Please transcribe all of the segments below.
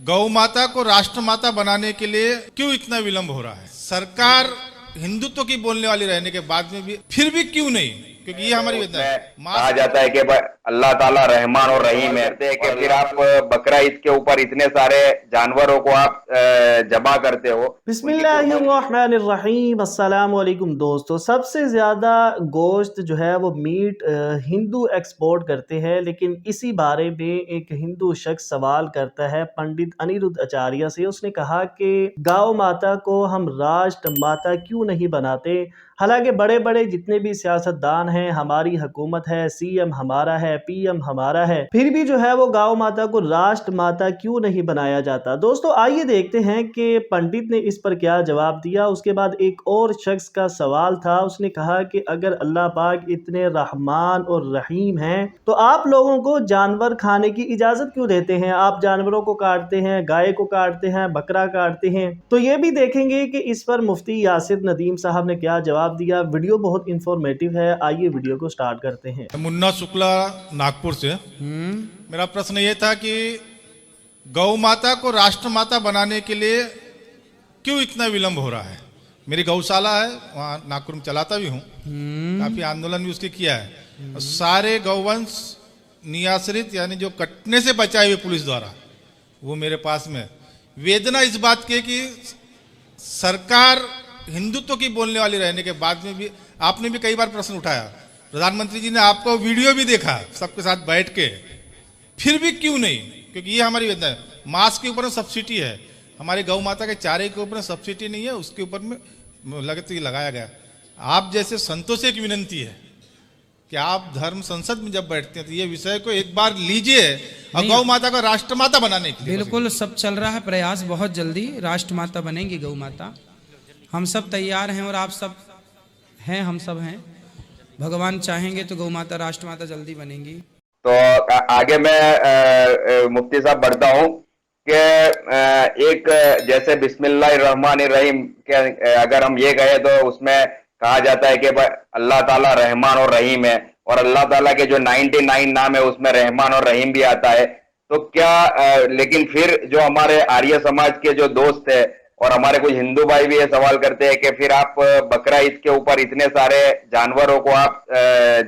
गौ माता को राष्ट्र माता बनाने के लिए क्यों इतना विलंब हो रहा है? सरकार हिंदुत्व की बोलने वाली रहने के बाद में भी फिर भी क्यों नहीं? क्योंकि ये हमारी वेदना है। कहा जाता है कि अल्लाह ताला रहमान और रहीम है, कि फिर आप बकरा ईद के ऊपर इतने सारे जानवरों को आप जमा करते हो। बिस्मिल्लाहिर्रहमानिर्रहीम। अस्सलाम वालेकुम दोस्तों। सबसे ज़्यादा गोश्त जो है वो मीट हिंदू एक्सपोर्ट करते हैं, लेकिन इसी बारे में एक हिंदू शख्स सवाल करता है पंडित अनिरुद्ध आचार्य से। उसने कहा कि गौ माता को हम राष्ट्र माता क्यों नहीं बनाते? हालांकि बड़े बड़े जितने भी सियासतदान हैं, हमारी हुकूमत है, सीएम हमारा है, पीएम हमारा है, फिर भी जो है वो गौ माता को राष्ट्र माता क्यों नहीं बनाया जाता? दोस्तों आइए देखते हैं कि पंडित ने इस पर क्या जवाब दिया। उसके बाद एक और शख्स का सवाल था। उसने कहा कि अगर अल्लाह पाक इतने रहमान और रहीम हैं तो आप लोगों को जानवर खाने की इजाज़त क्यों देते हैं? आप जानवरों को काटते हैं, गाय को काटते हैं, बकरा काटते हैं। तो ये भी देखेंगे कि इस पर मुफ्ती यासिर नदीम साहब ने क्या जवाब दिया। वीडियो बहुत इंफॉर्मेटिव है, आइए वीडियो को स्टार्ट करते हैं। मुन्ना शुक्ला नागपुर से। मेरा प्रश्न ये था कि गौ माता को राष्ट्र माता बनाने के लिए क्यों इतना विलंब हो रहा है? मेरी गौशाला है, वहाँ नागपुर में चलाता भी हूँ, काफी आंदोलन भी उसके किया है। और सारे गौवंश नियाश्रित यानी जो कटने से बचाए हुए पुलिस द्वारा, वो मेरे पास में। वेदना इस बात की कि सरकार हिंदुत्व की बोलने वाली रहने के बाद में भी, आपने भी कई बार प्रश्न उठाया, प्रधानमंत्री जी ने आपको वीडियो भी देखा सबके साथ बैठ के, फिर भी क्यों नहीं? क्योंकि ये हमारी वेदना है। मांस के ऊपर सब्सिडी है, हमारी गौ माता के चारे के ऊपर सब्सिडी नहीं है, उसके ऊपर में लगाया गया। आप जैसे संतों से एक विनंती है कि आप धर्म संसद में जब बैठते हैं तो ये विषय को एक बार लीजिए और गौ माता को राष्ट्र माता बनाने के लिए। बिल्कुल सब चल रहा है प्रयास, बहुत जल्दी राष्ट्र माता बनेंगी गौ माता। हम सब तैयार हैं और आप सब हैं, हम सब हैं। भगवान चाहेंगे तो गौ माता राष्ट्र माता जल्दी बनेंगी। तो आगे मैं मुफ्ती साहब बढ़ता हूँ कि एक जैसे बिस्मिल्लाहिर्रहमानिर्रहीम के अगर हम ये कहें तो उसमें कहा जाता है कि अल्लाह ताला रहमान और रहीम है, और अल्लाह ताला के जो 99 नाम है उसमें रहमान और रहीम भी आता है। तो क्या लेकिन फिर जो हमारे आर्य समाज के जो दोस्त है और हमारे कुछ हिंदू भाई भी ये सवाल करते हैं कि फिर आप बकरा ईद के ऊपर इतने सारे जानवरों को आप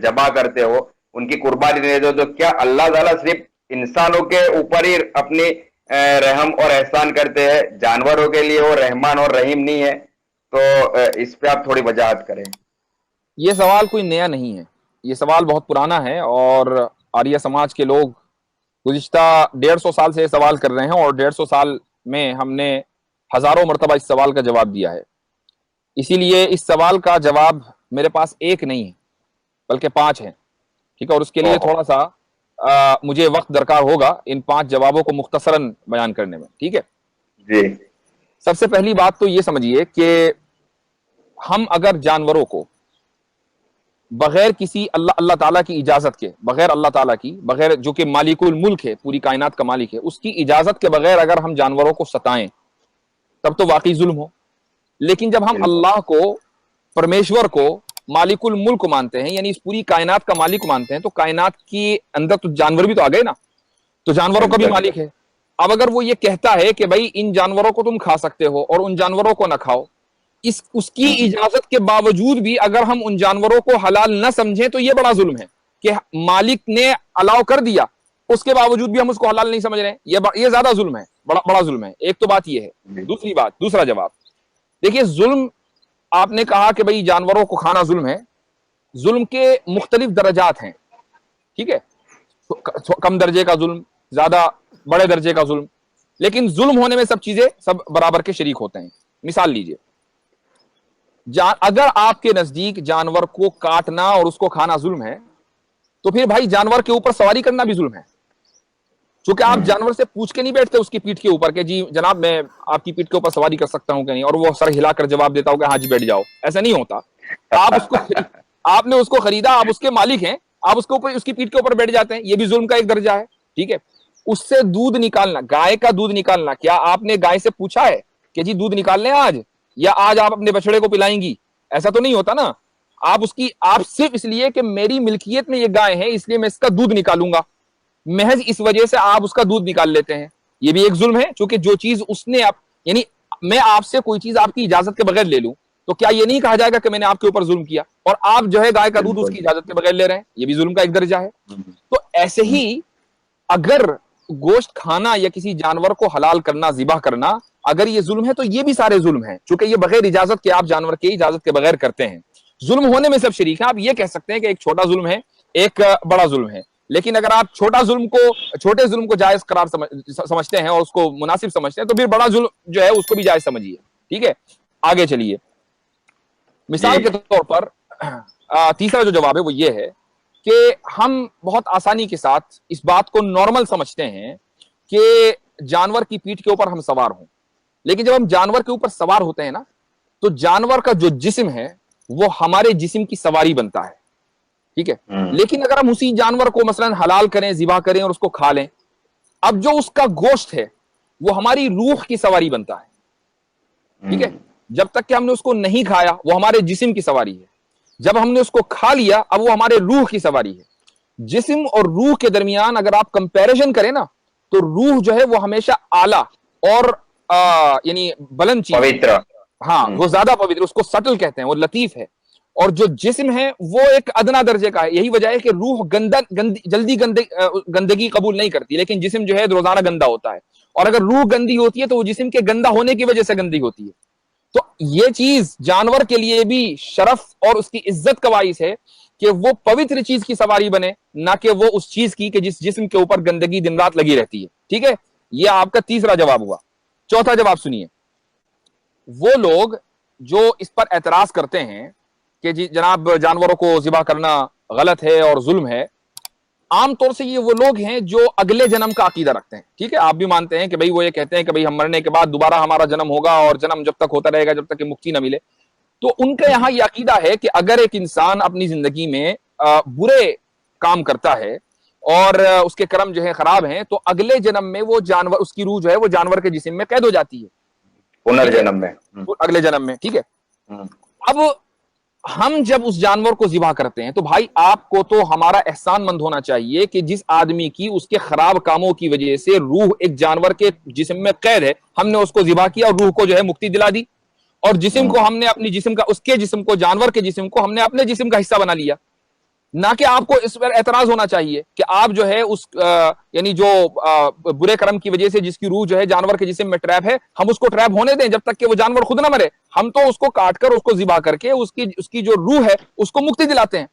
जमा करते हो, उनकी कुर्बानी देते हो, तो क्या अल्लाह ताला सिर्फ इंसानों के ऊपर ही अपनी रहम और एहसान करते हैं, जानवरों के लिए वो रहमान और रहीम नहीं है? तो इस पे आप थोड़ी वजाहत करें। ये सवाल कोई नया नहीं है, ये सवाल बहुत पुराना है और आर्य समाज के लोग गुज़िश्ता 150 साल से सवाल कर रहे हैं और 150 साल में हमने हजारों मरतबा इस सवाल का जवाब दिया है। इसीलिए इस सवाल का जवाब मेरे पास एक नहीं है बल्कि 5 है, ठीक है? और उसके लिए थोड़ा सा मुझे वक्त दरकार होगा इन 5 जवाबों को मुख्तसरन बयान करने में, ठीक है जी। सबसे पहली बात तो ये समझिए कि हम अगर जानवरों को बगैर किसी अल्लाह ताला की इजाजत के, बगैर अल्लाह ताला की, बगैर जो कि मालिकुल मुल्क है, पूरी कायनात का मालिक है, उसकी इजाजत के बगैर अगर हम जानवरों को सताएं तब तो वाकई जुल्म हो। लेकिन जब हम अल्लाह को, परमेश्वर को मालिकुल मुल्क मानते हैं, यानी इस पूरी कायनात का मालिक मानते हैं, तो कायनात के अंदर तो जानवर भी तो आ गए ना, तो जानवरों का भी मालिक है। अब अगर वो ये कहता है कि भाई इन जानवरों को तुम खा सकते हो और उन जानवरों को ना खाओ, उसकी इजाजत के बावजूद भी अगर हम उन जानवरों को हलाल न समझें तो ये बड़ा जुल्म है कि मालिक ने अलाउ कर दिया, उसके बावजूद भी हम उसको हलाल नहीं समझ रहे हैं। ये ज्यादा जुल्म है, बड़ा जुल्म है। एक तो बात ये है। दूसरी बात, दूसरा जवाब देखिए, जुल्म आपने कहा कि भाई जानवरों को खाना जुल्म है। जुल्म के मुख्तलिफ दर्जात हैं, ठीक है? कम दर्जे का जुल्म, ज्यादा बड़े दर्जे का जुल्म, लेकिन जुल्म होने में सब चीजें सब बराबर के शरीक होते हैं। मिसाल लीजिए, अगर आपके नजदीक जानवर को काटना और उसको खाना जुल्म है तो फिर भाई जानवर के ऊपर सवारी करना भी जुल्म है। क्योंकि आप जानवर से पूछ के नहीं बैठते उसकी पीठ के ऊपर कि जी जनाब मैं आपकी पीठ के ऊपर सवारी कर सकता हूं कि नहीं, और वो सर हिलाकर जवाब देता होगा हाँ जी बैठ जाओ। ऐसा नहीं होता। आपने उसको खरीदा, आप उसके मालिक हैं, आप उसके ऊपर, उसकी पीठ के ऊपर बैठ जाते हैं, ये भी जुल्म का एक दर्जा है, ठीक है? उससे दूध निकालना, गाय का दूध निकालना, क्या आपने गाय से पूछा है कि जी दूध निकाल लें आज, या आज आप अपने बछड़े को पिलाएंगी? ऐसा तो नहीं होता ना। आप सिर्फ इसलिए कि मेरी मिल्कियत में ये गाय है इसलिए मैं इसका दूध निकालूंगा, महज इस वजह से आप उसका दूध निकाल लेते हैं। یہ بھی ایک ظلم ہے، چونکہ جو چیز اس نے یعنی میں آپ سے کوئی چیز آپ کی اجازت کے بغیر لے لوں تو کیا یہ نہیں کہا جائے گا کہ میں نے آپ کے اوپر ظلم کیا؟ اور آپ جو ہے گائے کا دودھ اس کی اجازت کے بغیر لے رہے ہیں، یہ بھی ظلم کا ایک درجہ ہے۔ تو ایسے ہی اگر گوشت کھانا یا کسی جانور کو حلال کرنا، ذبح کرنا اگر یہ ظلم ہے تو یہ بھی سارے ظلم ہیں، چونکہ یہ بغیر اجازت کے آپ جانور کی اجازت کے بغیر کرتے ہیں۔ ظلم ہونے میں سب شریک ہیں۔ آپ یہ کہہ سکتے ہیں کہ ایک چھوٹا ظلم ہے، ایک بڑا ظلم ہے، لیکن اگر آپ چھوٹے ظلم کو جائز قرار سمجھتے ہیں اور اس کو مناسب سمجھتے ہیں تو پھر بڑا ظلم جو ہے اس کو بھی جائز سمجھیے۔ ٹھیک ہے، آگے چلیے۔ مثال کے طور پر تیسرا جو جواب ہے وہ یہ ہے کہ ہم بہت آسانی کے ساتھ اس بات کو نارمل سمجھتے ہیں کہ جانور کی پیٹھ کے اوپر ہم سوار ہوں، لیکن جب ہم جانور کے اوپر سوار ہوتے ہیں نا تو جانور کا جو جسم ہے وہ ہمارے جسم کی سواری بنتا ہے۔ ٹھیک ہے، لیکن اگر ہم اسی جانور کو مثلا حلال کریں، ذبح کریں اور اس کو کھا لیں، اب جو اس کا گوشت ہے وہ ہماری روح کی سواری بنتا ہے۔ ٹھیک ہے، جب تک کہ ہم نے اس کو نہیں کھایا وہ ہمارے جسم کی سواری ہے، جب ہم نے اس کو کھا لیا اب وہ ہمارے روح کی سواری ہے۔ جسم اور روح کے درمیان اگر آپ کمپیریزن کریں نا تو روح جو ہے وہ ہمیشہ اعلیٰ اور یعنی بلند چیز، پوتر، ہاں وہ زیادہ پوتر، اس کو سٹل کہتے ہیں، وہ لطیف ہے، اور جو جسم ہے وہ ایک ادنا درجے کا ہے۔ یہی وجہ ہے کہ روح جلدی گندگی قبول نہیں کرتی، لیکن جسم جو ہے روزانہ گندا ہوتا ہے، اور اگر روح گندی ہوتی ہے تو وہ جسم کے گندا ہونے کی وجہ سے گندی ہوتی ہے۔ تو یہ چیز جانور کے لیے بھی شرف اور اس کی عزت کا باعث ہے کہ وہ پوتر چیز کی سواری بنے، نہ کہ وہ اس چیز کی کہ جس جسم کے اوپر گندگی دن رات لگی رہتی ہے۔ ٹھیک ہے، یہ آپ کا تیسرا جواب ہوا۔ چوتھا جواب سنیے۔ وہ لوگ جو اس پر اعتراض کرتے ہیں کہ جی جناب جانوروں کو ذبح کرنا غلط ہے اور ظلم ہے، عام طور سے یہ وہ لوگ ہیں جو اگلے جنم کا عقیدہ رکھتے ہیں۔ ٹھیک ہے، آپ بھی مانتے ہیں کہ بھئی وہ یہ کہتے ہیں کہ بھئی ہم مرنے کے بعد دوبارہ ہمارا جنم ہوگا اور جنم جب تک ہوتا رہے گا جب تک کہ مکتی نہ ملے۔ تو ان کا یہاں یہ عقیدہ ہے کہ اگر ایک انسان اپنی زندگی میں برے کام کرتا ہے اور اس کے کرم جو ہے خراب ہیں تو اگلے جنم میں وہ جانور، اس کی روح جو ہے وہ جانور کے جسم میں قید ہو جاتی ہے، پنرجنم میں، اگلے جنم میں۔ ٹھیک ہے، اب ہم جب اس جانور کو ذبح کرتے ہیں تو بھائی آپ کو تو ہمارا احسان مند ہونا چاہیے کہ جس آدمی کی اس کے خراب کاموں کی وجہ سے روح ایک جانور کے جسم میں قید ہے، ہم نے اس کو ذبح کیا اور روح کو جو ہے مکتی دلا دی، اور جسم کو ہم نے اپنی جسم کا، اس کے جسم کو، جانور کے جسم کو ہم نے اپنے جسم کا حصہ بنا لیا۔ نہ کہ آپ کو اس پر اعتراض ہونا چاہیے کہ آپ جو ہے اس یعنی جو برے کرم کی وجہ سے جس کی روح جو ہے جانور کے جسم میں ٹریپ ہے، ہم اس کو ٹریپ ہونے دیں جب تک کہ وہ جانور خود نہ مرے، ہم تو اس کو کاٹ کر اس کو ذبح کر کے اس کی جو روح ہے اس کو مکتی دلاتے ہیں۔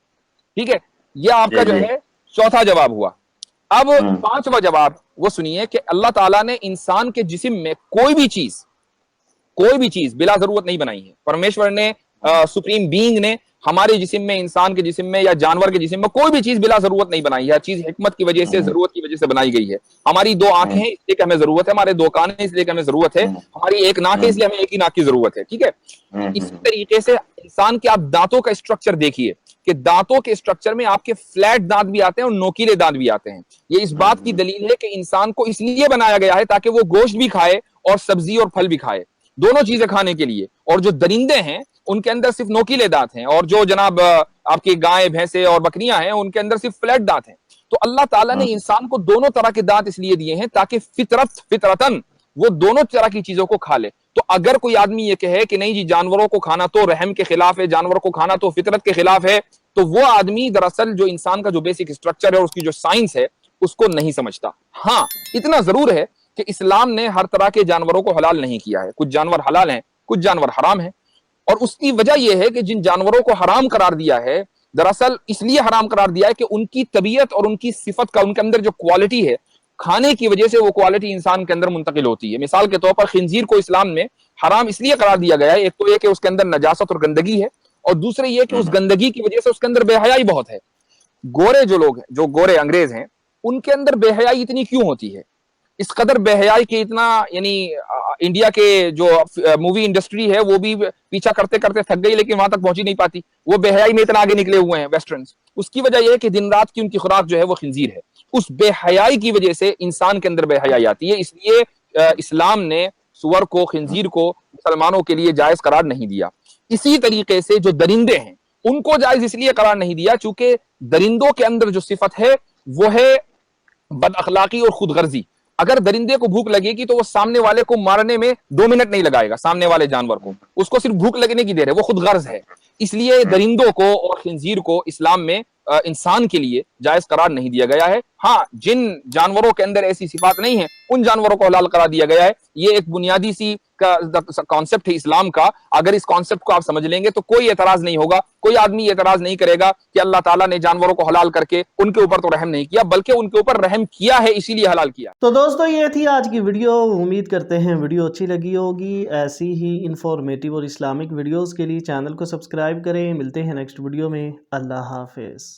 ٹھیک ہے، یہ آپ کا جو ہے چوتھا جواب ہوا۔ اب پانچواں جواب وہ سنیے کہ اللہ تعالیٰ نے انسان کے جسم میں کوئی بھی چیز بلا ضرورت نہیں بنائی ہے۔ پرمیشور نے، سپریم بینگ نے ہمارے جسم میں، انسان کے جسم میں یا جانور کے جسم میں کوئی بھی چیز بلا ضرورت نہیں بنائی ہے۔ ہر چیز حکمت کی وجہ سے، ضرورت کی وجہ سے بنائی گئی ہے۔ ہماری دو آنکھیں ہیں اس لیے کہ ہمیں ضرورت ہے، ہمارے دو کان ہیں اس لیے کہ ہمیں ضرورت ہے، ہماری ایک ناک ہے اس لیے ہمیں ایک ہی ناک کی ضرورت ہے۔ ٹھیک ہے، اسی طریقے سے انسان کے آپ دانتوں کا اسٹرکچر دیکھیے کہ دانتوں کے اسٹرکچر میں آپ کے فلیٹ دانت بھی آتے ہیں اور نوکیلے دانت بھی آتے ہیں۔ یہ اس بات کی دلیل ہے کہ انسان کو اس لیے بنایا گیا ہے تاکہ وہ گوشت بھی کھائے اور سبزی اور پھل بھی کھائے، دونوں چیزیں کھانے کے لیے۔ اور جو درندے ہیں ان کے اندر صرف نوکیلے دانت ہیں، اور جو جناب آپ کی گائے، بھینسیں اور بکریاں ہیں ان کے اندر صرف فلیٹ دانت ہیں۔ تو اللہ تعالیٰ نے انسان کو دونوں طرح کے دانت اس لیے دیے ہیں تاکہ فطرتاً وہ دونوں طرح کی چیزوں کو کھا لے۔ تو اگر کوئی آدمی یہ کہے کہ نہیں جی جانوروں کو کھانا تو رحم کے خلاف ہے، جانوروں کو کھانا تو فطرت کے خلاف ہے، تو وہ آدمی دراصل جو انسان کا جو بیسک اسٹرکچر ہے اور اس کی جو سائنس ہے اس کو نہیں سمجھتا۔ ہاں اتنا ضرور ہے کہ اسلام نے ہر طرح کے جانوروں کو حلال نہیں کیا ہے، کچھ جانور حلال ہیں، کچھ جانور حرام ہیں، اور اس کی وجہ یہ ہے کہ جن جانوروں کو حرام قرار دیا ہے دراصل اس لیے حرام قرار دیا ہے کہ ان کی طبیعت اور ان کی صفت کا، ان کے اندر جو کوالٹی ہے کھانے کی وجہ سے وہ کوالٹی انسان کے اندر منتقل ہوتی ہے۔ مثال کے طور پر خنزیر کو اسلام میں حرام اس لیے قرار دیا گیا ہے، ایک تو یہ کہ اس کے اندر نجاست اور گندگی ہے، اور دوسرے یہ کہ اس گندگی کی وجہ سے اس کے اندر بے حیائی بہت ہے۔ گورے جو لوگ ہیں، جو گورے انگریز ہیں، ان کے اندر بے حیائی اتنی کیوں ہوتی ہے؟ اس قدر بے حیائی کے اتنا، یعنی انڈیا کے جو مووی انڈسٹری ہے وہ بھی پیچھا کرتے کرتے تھک گئی لیکن وہاں تک پہنچی نہیں پاتی، وہ بے حیائی میں اتنا آگے نکلے ہوئے ہیں ویسٹرنز۔ اس کی وجہ یہ ہے کہ دن رات کی ان کی خوراک جو ہے وہ خنزیر ہے۔ اس بے حیائی کی وجہ سے انسان کے اندر بے حیائی آتی ہے، اس لیے اسلام نے سور کو، خنزیر کو مسلمانوں کے لیے جائز قرار نہیں دیا۔ اسی طریقے سے جو درندے ہیں ان کو جائز اس لیے قرار نہیں دیا چونکہ درندوں کے اندر جو صفت ہے وہ ہے بد اخلاقی اور خود غرضی۔ अगर दरिंदे को भूख लगेगी तो वो सामने वाले को मारने में 2 मिनट नहीं लगाएगा, सामने वाले जानवर को, उसको सिर्फ भूख लगने की देर है, वो खुद गर्ज है। इसलिए दरिंदों को और खिंजीर को इस्लाम में इंसान के लिए जायज करार नहीं दिया गया है। हाँ, जिन जानवरों के अंदर ऐसी सिफात नहीं है उन जानवरों को हलाल करार दिया गया है। ये एक बुनियादी सी कॉन्सेप्ट है इस्लाम का। अगर इस कॉन्सेप्ट को आप समझ लेंगे तो कोई एतराज नहीं होगा, कोई आदमी एतराज नहीं करेगा कि अल्लाह ताला ने जानवरों को हलाल करके उनके ऊपर तो रहम नहीं किया, बल्कि उनके ऊपर रहम किया है, इसीलिए हलाल किया। तो दोस्तों ये थी आज की वीडियो। उम्मीद करते हैं वीडियो अच्छी लगी होगी। ऐसी ही इंफॉर्मेटिव और इस्लामिक वीडियोस के लिए चैनल को सब्सक्राइब करें। मिलते हैं नेक्स्ट वीडियो में। अल्लाह हाफिज़।